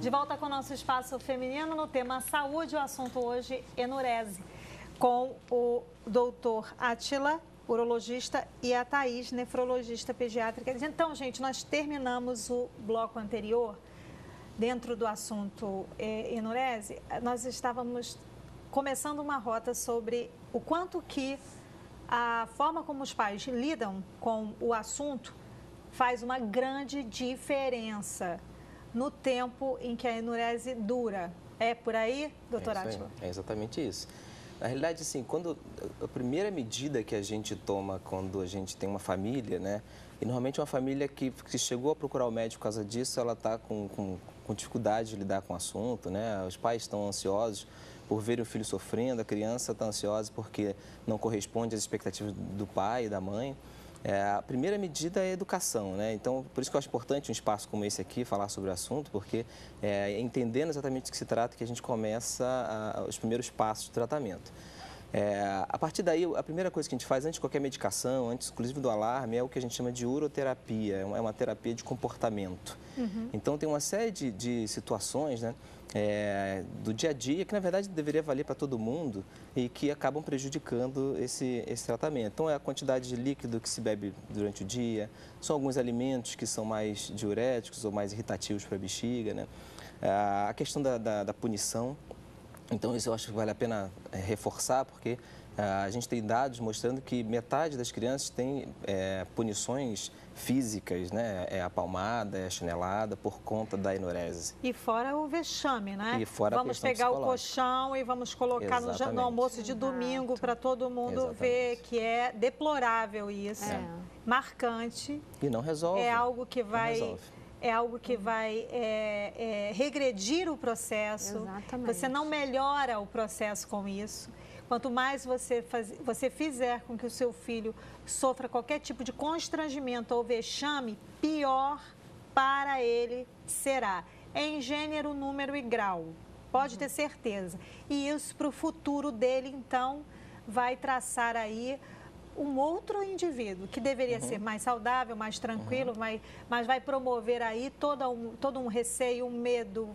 De volta com o nosso Espaço Feminino no tema saúde, o assunto hoje enurese, com o doutor Átila, urologista, e a Thaís, nefrologista pediátrica. Então, gente, nós terminamos o bloco anterior, dentro do assunto enurese, nós estávamos começando uma rota sobre o quanto que a forma como os pais lidam com o assunto faz uma grande diferença no tempo em que a enurese dura. É por aí, doutor Átila? É exatamente isso. Na realidade, assim, quando a primeira medida que a gente toma quando a gente tem uma família, né? E normalmente uma família que chegou a procurar o médico por causa disso, ela está com dificuldade de lidar com o assunto, né? Os pais estão ansiosos por ver o filho sofrendo, a criança está ansiosa porque não corresponde às expectativas do pai e da mãe. A primeira medida é a educação, né? Então, por isso que eu acho importante um espaço como esse aqui, falar sobre o assunto, porque entendendo exatamente do que se trata, que a gente começa os primeiros passos do tratamento. A partir daí, a primeira coisa que a gente faz antes de qualquer medicação, antes inclusive do alarme, é o que a gente chama de uroterapia, é uma terapia de comportamento. Então, tem uma série de situações, né? Do dia a dia, que na verdade deveria valer para todo mundo e que acabam prejudicando esse tratamento. Então, é a quantidade de líquido que se bebe durante o dia, são alguns alimentos que são mais diuréticos ou mais irritativos para a bexiga, né? A questão da punição. Então, isso eu acho que vale a pena reforçar, porque a gente tem dados mostrando que metade das crianças tem punições físicas, né? A palmada, a chinelada, por conta da enurese. E fora o vexame, né? E fora vamos pegar o colchão e vamos colocar no almoço de domingo para todo mundo ver que é deplorável isso, marcante. E não resolve. É algo que vai... É algo que vai regredir o processo. Exatamente. Você não melhora o processo com isso. Quanto mais você fizer com que o seu filho sofra qualquer tipo de constrangimento ou vexame, pior para ele será. Em gênero, número e grau. Pode ter certeza. E isso para o futuro dele, então, vai traçar aí um outro indivíduo que deveria ser mais saudável, mais tranquilo, mas vai promover aí todo um receio, um medo,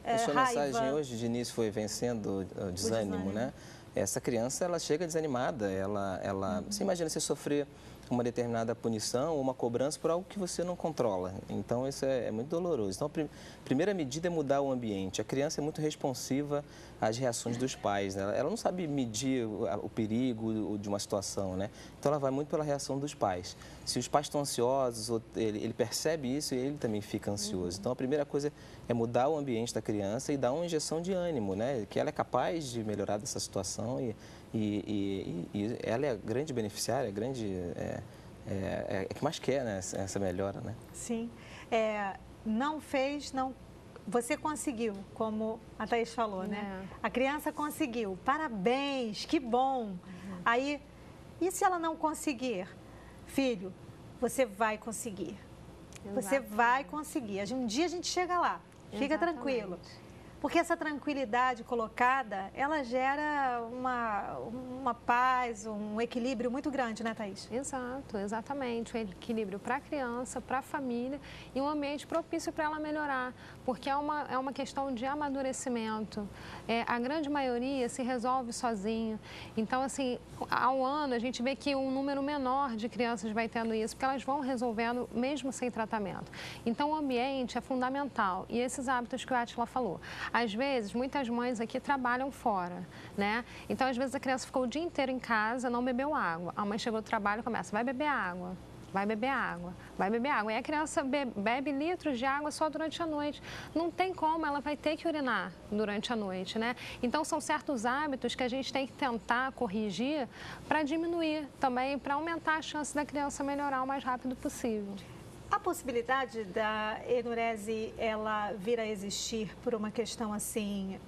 a sua raiva. mensagem hoje de início foi vencendo o desânimo, né? Essa criança, ela chega desanimada, você imagina você sofrer uma determinada punição ou uma cobrança por algo que você não controla. Então, isso é muito doloroso. Então, a primeira medida é mudar o ambiente. A criança é muito responsiva às reações dos pais, né? Ela não sabe medir o perigo de uma situação, né? Então, ela vai muito pela reação dos pais. Se os pais estão ansiosos, ele percebe isso e ele também fica ansioso. Então, a primeira coisa é mudar o ambiente da criança e dar uma injeção de ânimo, né? Que ela é capaz de melhorar dessa situação e ela é a grande beneficiária, que mais quer, né, essa melhora, né? Sim. Você conseguiu, como a Thaís falou, né? A criança conseguiu. Parabéns, que bom. Aí, e se ela não conseguir? Filho, você vai conseguir. Você vai conseguir. Um dia a gente chega lá. Fica tranquilo. Porque essa tranquilidade colocada, ela gera uma paz, um equilíbrio muito grande, né, Thaís? Exato, exatamente. Um equilíbrio para a criança, para a família e um ambiente propício para ela melhorar. Porque é uma questão de amadurecimento. A grande maioria se resolve sozinho. Então, assim, ao ano a gente vê que um número menor de crianças vai tendo isso, porque elas vão resolvendo mesmo sem tratamento. Então, o ambiente é fundamental. E esses hábitos que o Átila falou. Às vezes, muitas mães aqui trabalham fora, né? Então, às vezes, a criança ficou o dia inteiro em casa, não bebeu água. A mãe chegou do trabalho e começa, vai beber água, vai beber água, vai beber água. E a criança bebe litros de água só durante a noite. Não tem como, ela vai ter que urinar durante a noite, né? Então, são certos hábitos que a gente tem que tentar corrigir para diminuir também, para aumentar a chance da criança melhorar o mais rápido possível. A possibilidade da enurese ela vir a existir por uma questão assim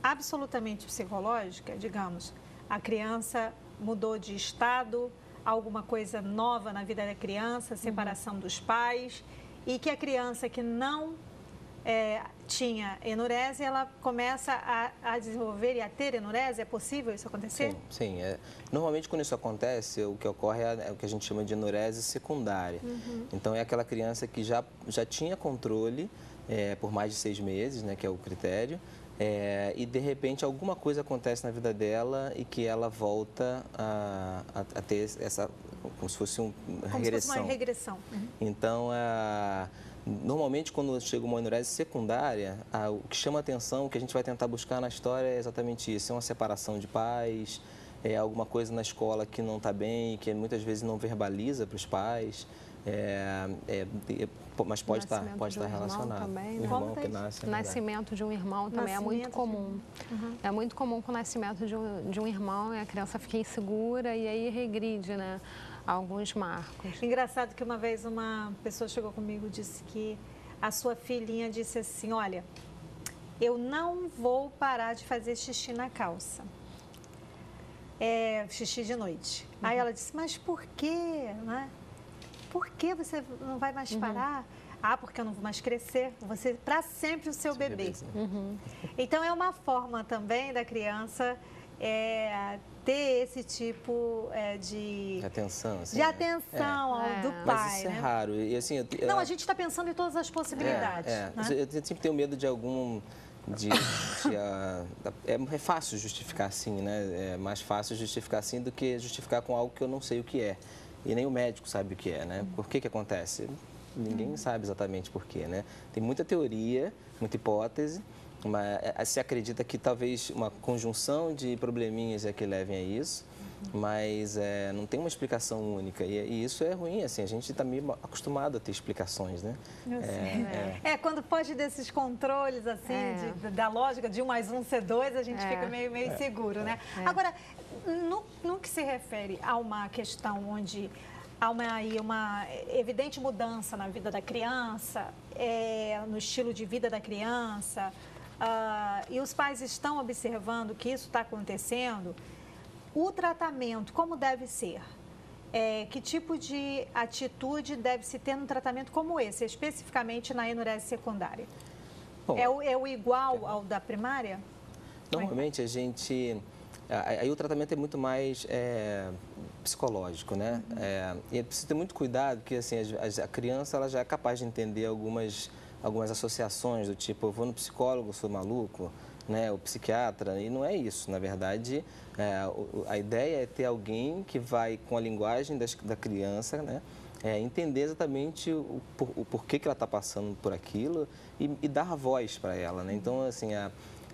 absolutamente psicológica, digamos, a criança mudou de estado, alguma coisa nova na vida da criança, separação dos pais, e que a criança que não tinha enurese, ela começa a desenvolver e a ter enurese? É possível isso acontecer? Sim. Normalmente, quando isso acontece, o que ocorre é o que a gente chama de enurese secundária. Então, é aquela criança que já tinha controle por mais de 6 meses, né, que é o critério, e, de repente, alguma coisa acontece na vida dela e que ela volta a ter essa, como se fosse uma regressão. Como se fosse uma regressão. Então, normalmente, quando chega uma enurese secundária, o que chama atenção, o que a gente vai tentar buscar na história é exatamente isso. É uma separação de pais, alguma coisa na escola que não está bem, que muitas vezes não verbaliza para os pais. Mas pode estar relacionado. Também, um né? irmão que nasce. Nascimento de um irmão também é muito comum. É muito comum com o nascimento de um irmão e a criança fica insegura e aí regride, né? Alguns marcos. Engraçado que uma vez uma pessoa chegou comigo e disse que a sua filhinha disse assim, olha, eu não vou parar de fazer xixi na calça. Xixi de noite. Aí ela disse, mas por quê? Né? Por que você não vai mais parar? Porque eu não vou mais crescer. Você para sempre o seu bebê. Então é uma forma também da criança ter esse tipo de atenção, assim, de atenção do pai. Mas isso é raro. E, assim, não, a gente está pensando em todas as possibilidades. Né? Eu sempre tenho medo de algum... é fácil justificar assim, né? É mais fácil justificar assim do que justificar com algo que eu não sei o que é. E nem o médico sabe o que é, né? Por que acontece? Ninguém sabe exatamente por quê, né? Tem muita teoria, muita hipótese, mas se acredita que talvez uma conjunção de probleminhas é que levem a isso, mas não tem uma explicação única. E isso é ruim, assim, a gente está meio acostumado a ter explicações, né? Quando foge desses controles, assim, da lógica de 1 mais 1 ser 2, a gente fica meio inseguro, né? Agora, no que se refere a uma questão onde há uma evidente mudança na vida da criança, no estilo de vida da criança, e os pais estão observando que isso está acontecendo, o tratamento, como deve ser? Que tipo de atitude deve se ter num tratamento como esse, especificamente na enurese secundária? Bom, é o igual ao da primária? Normalmente a gente... Aí o tratamento é muito mais psicológico, né? E é preciso ter muito cuidado, porque assim, a criança ela já é capaz de entender algumas associações do tipo, eu vou no psicólogo, sou maluco, né? O psiquiatra, e não é isso. Na verdade, a ideia é ter alguém que vai, com a linguagem da criança, né? Entender exatamente o porquê que ela está passando por aquilo e dar voz para ela, né? Então, assim,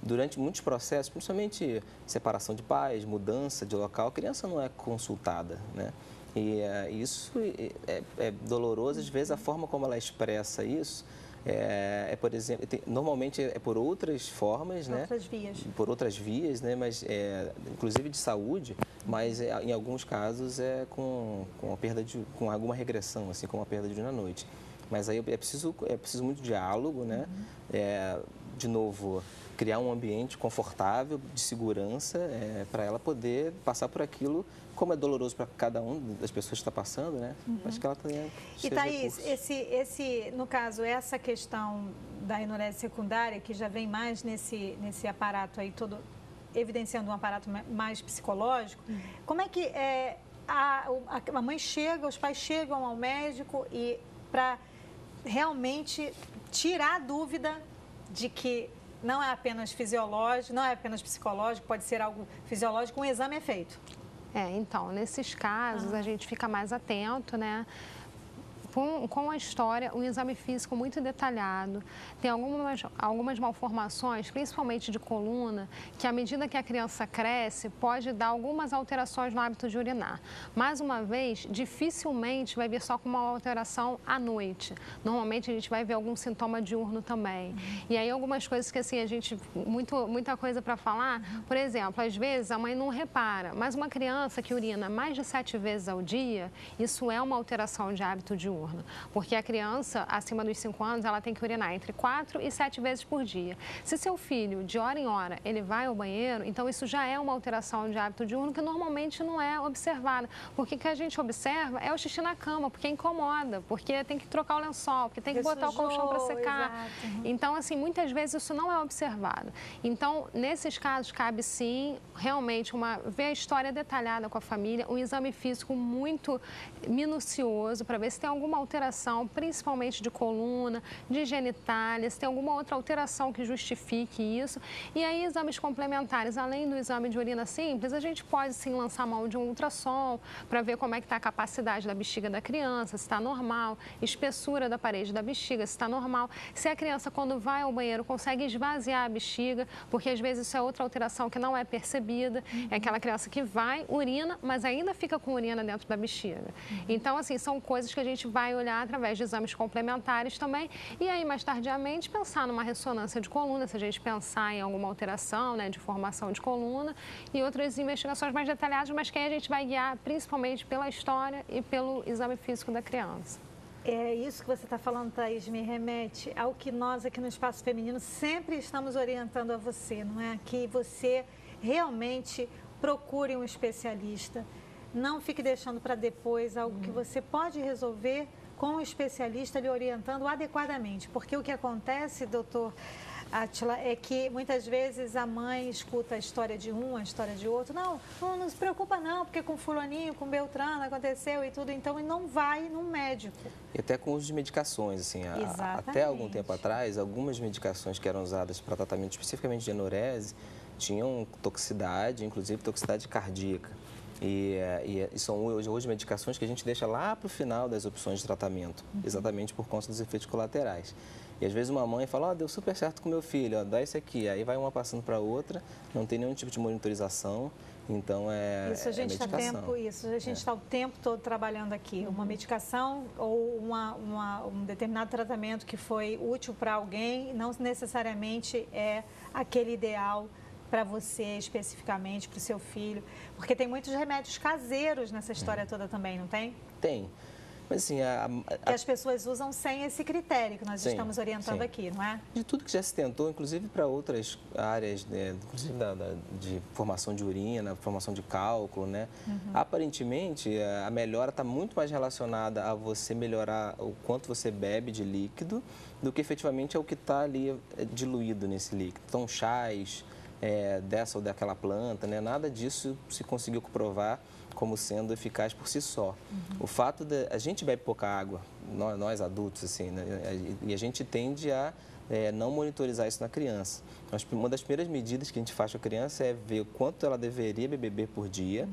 durante muitos processos, principalmente separação de pais, mudança de local, a criança não é consultada, né? E isso é doloroso, às vezes a forma como ela expressa isso por exemplo, normalmente é por outras formas, né? Outras vias. Por outras vias, né? Mas inclusive de saúde, mas em alguns casos com alguma regressão, assim, como a perda de uma noite. Mas aí é preciso muito diálogo, né? De novo, criar um ambiente confortável, de segurança, para ela poder passar por aquilo, como é doloroso para cada um das pessoas que está passando, né? Acho que ela tenha. E Thaís, no caso, essa questão da enurese secundária, que já vem mais nesse aparato aí todo, evidenciando um aparato mais psicológico, como é que a mãe chega, os pais chegam ao médico e para realmente tirar a dúvida de que não é apenas fisiológico, não é apenas psicológico, pode ser algo fisiológico, um exame é feito. Então, nesses casos, a gente fica mais atento, né? Com a história, um exame físico muito detalhado. Tem algumas malformações, principalmente de coluna, que à medida que a criança cresce, pode dar algumas alterações no hábito de urinar. Mais uma vez, dificilmente vai vir só com uma alteração à noite. Normalmente a gente vai ver algum sintoma diurno também. E aí algumas coisas que assim, a gente, muita coisa para falar, por exemplo, às vezes a mãe não repara, mas uma criança que urina mais de 7 vezes ao dia, isso é uma alteração de hábito diurno. diurna, porque a criança acima dos 5 anos, ela tem que urinar entre 4 e 7 vezes por dia. Se seu filho, de hora em hora, ele vai ao banheiro, então isso já é uma alteração de hábito diurno que normalmente não é observada, porque o que a gente observa é o xixi na cama, porque incomoda, porque tem que trocar o lençol, porque tem que botar o colchão para secar. Exato. Então, assim, muitas vezes isso não é observado. Então, nesses casos, cabe sim, realmente, ver a história detalhada com a família, um exame físico muito minucioso para ver se tem alguma alteração, principalmente de coluna, de genitália, se tem alguma outra alteração que justifique isso. E aí, exames complementares, além do exame de urina simples, a gente pode sim lançar mão de um ultrassom para ver como é que está a capacidade da bexiga da criança, se está normal, espessura da parede da bexiga, se está normal, se a criança, quando vai ao banheiro, consegue esvaziar a bexiga, porque às vezes isso é outra alteração que não é percebida, é aquela criança que vai, urina, mas ainda fica com urina dentro da bexiga. Então, assim, são coisas que a gente vai olhar através de exames complementares também, e aí, mais tardiamente, pensar numa ressonância de coluna, se a gente pensar em alguma alteração, né, de formação de coluna, e outras investigações mais detalhadas, mas que aí a gente vai guiar principalmente pela história e pelo exame físico da criança. É isso que você está falando, Thaís, me remete ao que nós aqui no Espaço Feminino sempre estamos orientando a você, não é? Que você realmente procure um especialista, não fique deixando para depois algo que você pode resolver com o especialista lhe orientando adequadamente, porque o que acontece, doutor Átila, é que muitas vezes a mãe escuta a história de um, a história de outro. Não se preocupa não, porque com fulaninho, com Beltrano aconteceu e tudo, então e não vai num médico. E até com uso de medicações, assim, até algum tempo atrás, algumas medicações que eram usadas para tratamento especificamente de enurese tinham toxicidade, inclusive toxicidade cardíaca. E são hoje medicações que a gente deixa lá para o final das opções de tratamento, exatamente por conta dos efeitos colaterais. E às vezes uma mãe fala, deu super certo com meu filho, dá esse aqui. Aí vai uma passando para outra, não tem nenhum tipo de monitorização, então isso a gente está o tempo todo trabalhando aqui. Uma medicação ou um determinado tratamento que foi útil para alguém, não necessariamente é aquele ideal para você especificamente, para o seu filho, porque tem muitos remédios caseiros nessa história toda também, não tem? Tem. Mas, assim, que as pessoas usam sem esse critério que nós estamos orientando aqui, não é? De tudo que já se tentou, inclusive para outras áreas, né, inclusive de formação de urina, formação de cálculo, né? Aparentemente, a melhora está muito mais relacionada a você melhorar o quanto você bebe de líquido do que efetivamente é o que está ali diluído nesse líquido. Então, chás dessa ou daquela planta, né? Nada disso se conseguiu comprovar como sendo eficaz por si só. O fato de a gente bebe pouca água, nós adultos, assim, né? E a gente tende a não monitorizar isso na criança. Uma das primeiras medidas que a gente faz com a criança é ver o quanto ela deveria beber por dia,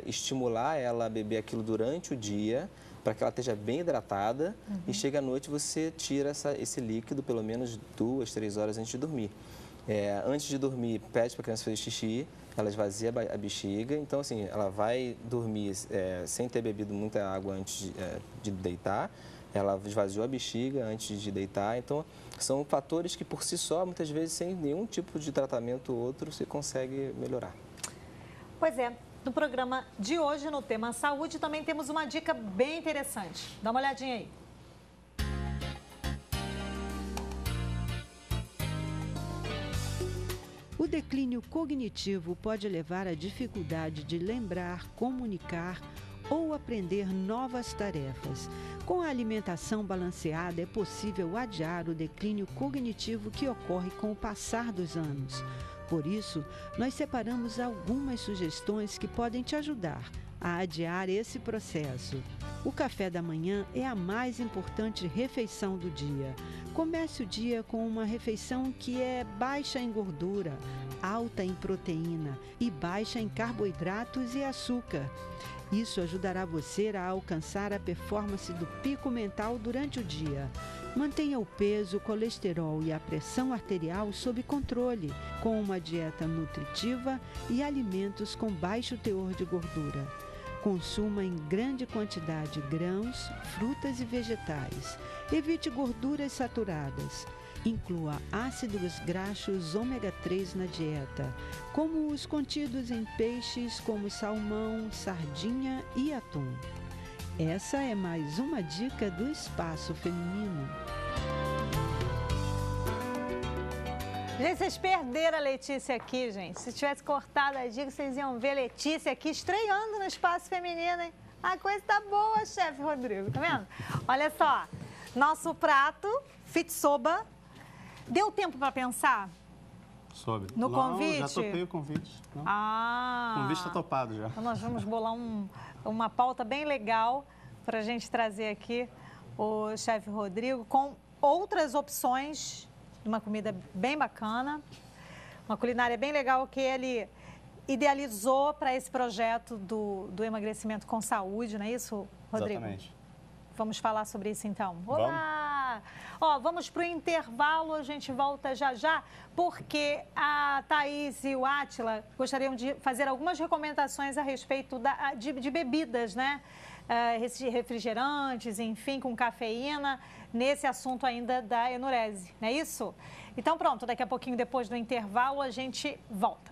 estimular ela a beber aquilo durante o dia, para que ela esteja bem hidratada e chega à noite você tira esse líquido pelo menos 2, 3 horas antes de dormir. Antes de dormir, pede para a criança fazer xixi, ela esvazia a bexiga, então assim, ela vai dormir sem ter bebido muita água antes de deitar, ela esvaziou a bexiga antes de deitar, então são fatores que por si só, muitas vezes sem nenhum tipo de tratamento ou outro, você consegue melhorar. Pois é, no programa de hoje, no tema saúde, também temos uma dica bem interessante, dá uma olhadinha aí. O declínio cognitivo pode levar à dificuldade de lembrar, comunicar ou aprender novas tarefas. Com a alimentação balanceada, é possível adiar o declínio cognitivo que ocorre com o passar dos anos. Por isso, nós separamos algumas sugestões que podem te ajudar a adiar esse processo. O café da manhã é a mais importante refeição do dia. Comece o dia com uma refeição que é baixa em gordura, alta em proteína e baixa em carboidratos e açúcar. Isso ajudará você a alcançar a performance do pico mental durante o dia. Mantenha o peso, o colesterol e a pressão arterial sob controle, com uma dieta nutritiva e alimentos com baixo teor de gordura. Consuma em grande quantidade grãos, frutas e vegetais. Evite gorduras saturadas. Inclua ácidos graxos ômega 3 na dieta, como os contidos em peixes como salmão, sardinha e atum. Essa é mais uma dica do Espaço Feminino. Gente, vocês perderam a Letícia aqui, gente. Se tivesse cortado a dica, vocês iam ver a Letícia aqui estreando no Espaço Feminino, hein? A coisa tá boa, chefe Rodrigo, tá vendo? Olha só, nosso prato, fitsoba. Deu tempo para pensar? Sobre. No Não, convite? Já topei o convite. Não. Ah! O convite está topado já. Então nós vamos bolar uma pauta bem legal para a gente trazer aqui o chefe Rodrigo com outras opções de uma comida bem bacana, uma culinária bem legal que ele idealizou para esse projeto do emagrecimento com saúde, não é isso, Rodrigo? Exatamente. Vamos falar sobre isso então. Olá! Ó, vamos para o intervalo, a gente volta já já, porque a Thaís e o Átila gostariam de fazer algumas recomendações a respeito de bebidas, né? Refrigerantes, enfim, com cafeína, nesse assunto ainda da enurese, não é isso? Então pronto, daqui a pouquinho, depois do intervalo, a gente volta.